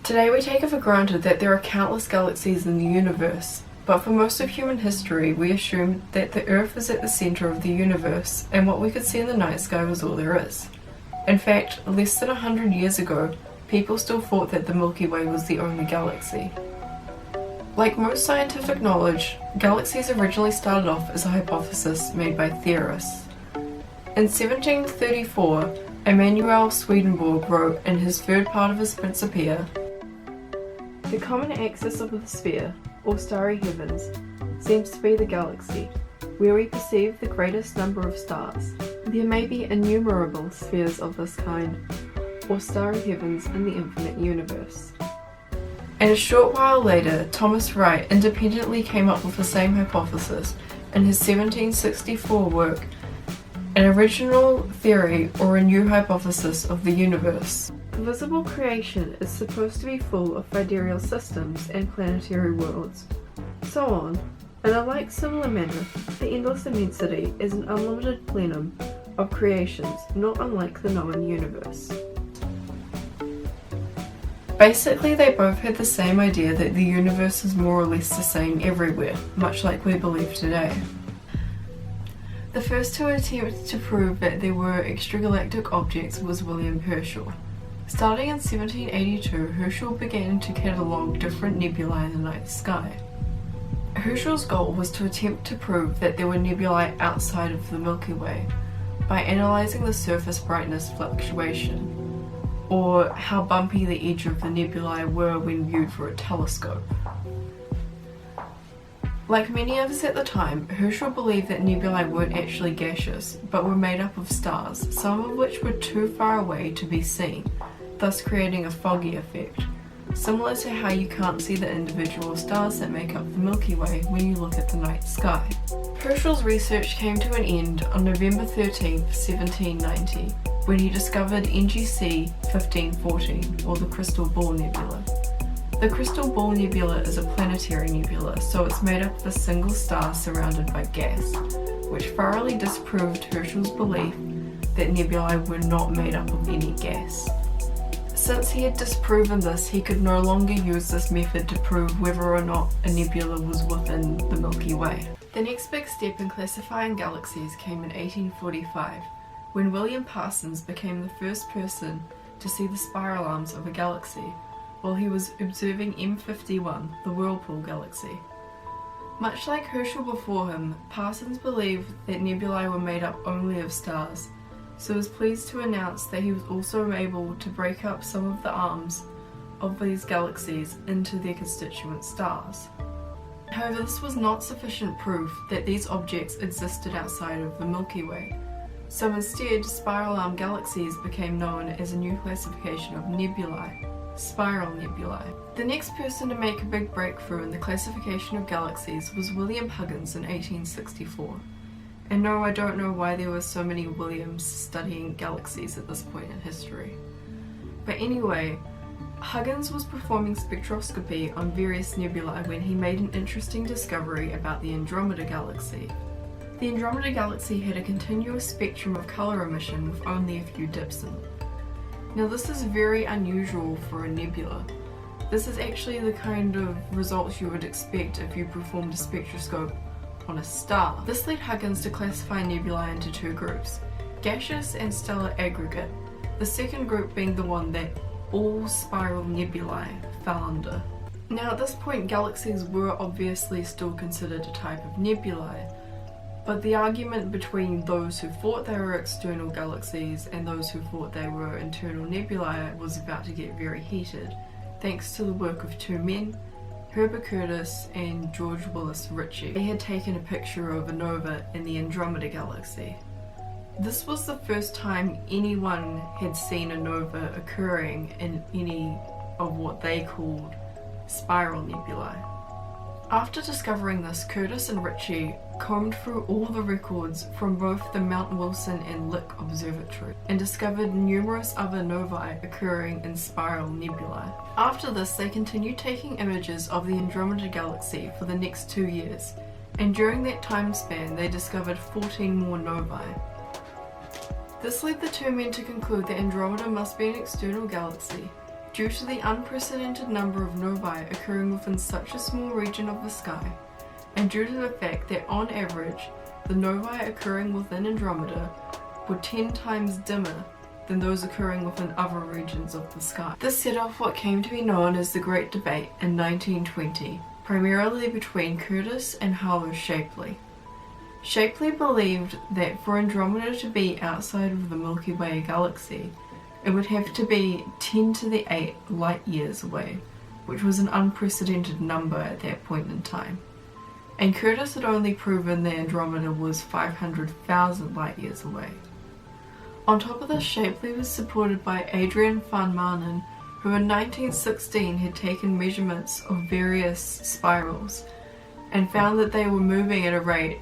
Today we take it for granted that there are countless galaxies in the universe, but for most of human history we assumed that the Earth was at the centre of the universe and what we could see in the night sky was all there is. In fact, less than 100 years ago, people still thought that the Milky Way was the only galaxy. Like most scientific knowledge, galaxies originally started off as a hypothesis made by theorists. In 1734, Emanuel Swedenborg wrote in his third part of his Principia, "The common axis of the sphere, or starry heavens, seems to be the galaxy, where we perceive the greatest number of stars. There may be innumerable spheres of this kind, or starry heavens in the infinite universe." And a short while later, Thomas Wright independently came up with the same hypothesis in his 1764 work, An Original Theory or a New Hypothesis of the Universe. Visible creation is supposed to be full of sidereal systems and planetary worlds. So on, in a like similar manner, the endless immensity is an unlimited plenum of creations, not unlike the known universe. Basically, they both had the same idea that the universe is more or less the same everywhere, much like we believe today. The first to attempt to prove that there were extragalactic objects was William Herschel. Starting in 1782, Herschel began to catalogue different nebulae in the night sky. Herschel's goal was to attempt to prove that there were nebulae outside of the Milky Way by analysing the surface brightness fluctuation, or how bumpy the edge of the nebulae were when viewed through a telescope. Like many others at the time, Herschel believed that nebulae weren't actually gaseous, but were made up of stars, some of which were too far away to be seen, thus creating a foggy effect, similar to how you can't see the individual stars that make up the Milky Way when you look at the night sky. Herschel's research came to an end on November 13, 1790, when he discovered NGC 1514, or the Crystal Ball Nebula. The Crystal Ball Nebula is a planetary nebula, so it's made up of a single star surrounded by gas, which thoroughly disproved Herschel's belief that nebulae were not made up of any gas. Since he had disproven this, he could no longer use this method to prove whether or not a nebula was within the Milky Way. The next big step in classifying galaxies came in 1845, when William Parsons became the first person to see the spiral arms of a galaxy, while he was observing M51, the Whirlpool Galaxy. Much like Herschel before him, Parsons believed that nebulae were made up only of stars, so was pleased to announce that he was also able to break up some of the arms of these galaxies into their constituent stars. However, this was not sufficient proof that these objects existed outside of the Milky Way, so instead spiral arm galaxies became known as a new classification of nebulae, spiral nebulae. The next person to make a big breakthrough in the classification of galaxies was William Huggins in 1864. And no, I don't know why there were so many Williams studying galaxies at this point in history. But anyway, Huggins was performing spectroscopy on various nebulae when he made an interesting discovery about the Andromeda Galaxy. The Andromeda Galaxy had a continuous spectrum of colour emission with only a few dips in it. Now this is very unusual for a nebula. This is actually the kind of results you would expect if you performed a spectroscope on a star. This led Huggins to classify nebulae into two groups, gaseous and stellar aggregate, the second group being the one that all spiral nebulae fell under. Now at this point galaxies were obviously still considered a type of nebulae, but the argument between those who thought they were external galaxies and those who thought they were internal nebulae was about to get very heated, thanks to the work of two men, Herbert Curtis and George Willis Ritchie. They had taken a picture of a nova in the Andromeda Galaxy. This was the first time anyone had seen a nova occurring in any of what they called spiral nebulae. After discovering this, Curtis and Ritchie combed through all the records from both the Mount Wilson and Lick observatory and discovered numerous other novae occurring in spiral nebulae. After this, they continued taking images of the Andromeda Galaxy for the next 2 years, and during that time span they discovered 14 more novae. This led the two men to conclude that Andromeda must be an external galaxy, Due to the unprecedented number of novae occurring within such a small region of the sky, and due to the fact that on average, the novae occurring within Andromeda were 10 times dimmer than those occurring within other regions of the sky. This set off what came to be known as the Great Debate in 1920, primarily between Curtis and Harlow Shapley. Shapley believed that for Andromeda to be outside of the Milky Way galaxy, it would have to be 10 to the 8 light years away, which was an unprecedented number at that point in time. And Curtis had only proven that Andromeda was 500,000 light years away. On top of this, Shapley was supported by Adrian van Manen, who in 1916 had taken measurements of various spirals and found that they were moving at a rate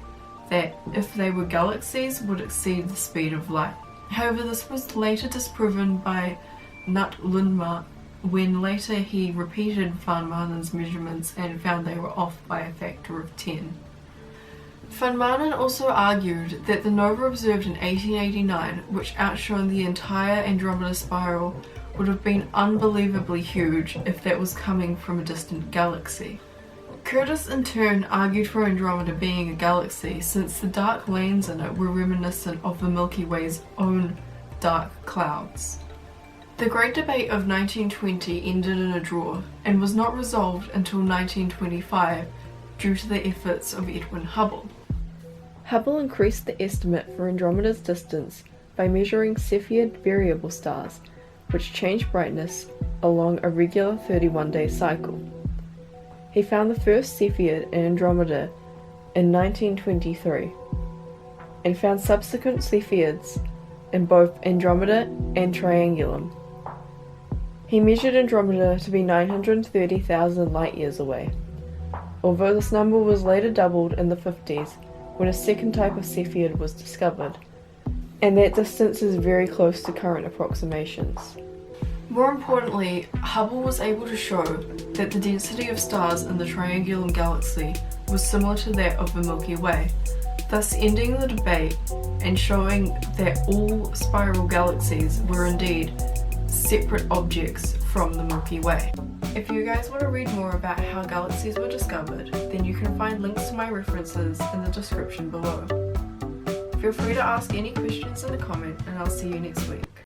that, if they were galaxies, would exceed the speed of light. However, this was later disproven by Knut Lundmark when later he repeated van Manen's measurements and found they were off by a factor of 10. Van Manen also argued that the nova observed in 1889, which outshone the entire Andromeda spiral, would have been unbelievably huge if that was coming from a distant galaxy. Curtis in turn argued for Andromeda being a galaxy since the dark lanes in it were reminiscent of the Milky Way's own dark clouds. The Great Debate of 1920 ended in a draw and was not resolved until 1925 due to the efforts of Edwin Hubble. Hubble increased the estimate for Andromeda's distance by measuring Cepheid variable stars, which change brightness along a regular 31-day cycle. He found the first Cepheid in Andromeda in 1923, and found subsequent Cepheids in both Andromeda and Triangulum. He measured Andromeda to be 930,000 light-years away, although this number was later doubled in the 50s when a second type of Cepheid was discovered, and that distance is very close to current approximations. More importantly, Hubble was able to show that the density of stars in the Triangulum galaxy was similar to that of the Milky Way, thus ending the debate and showing that all spiral galaxies were indeed separate objects from the Milky Way. If you guys want to read more about how galaxies were discovered, then you can find links to my references in the description below. Feel free to ask any questions in the comment, and I'll see you next week.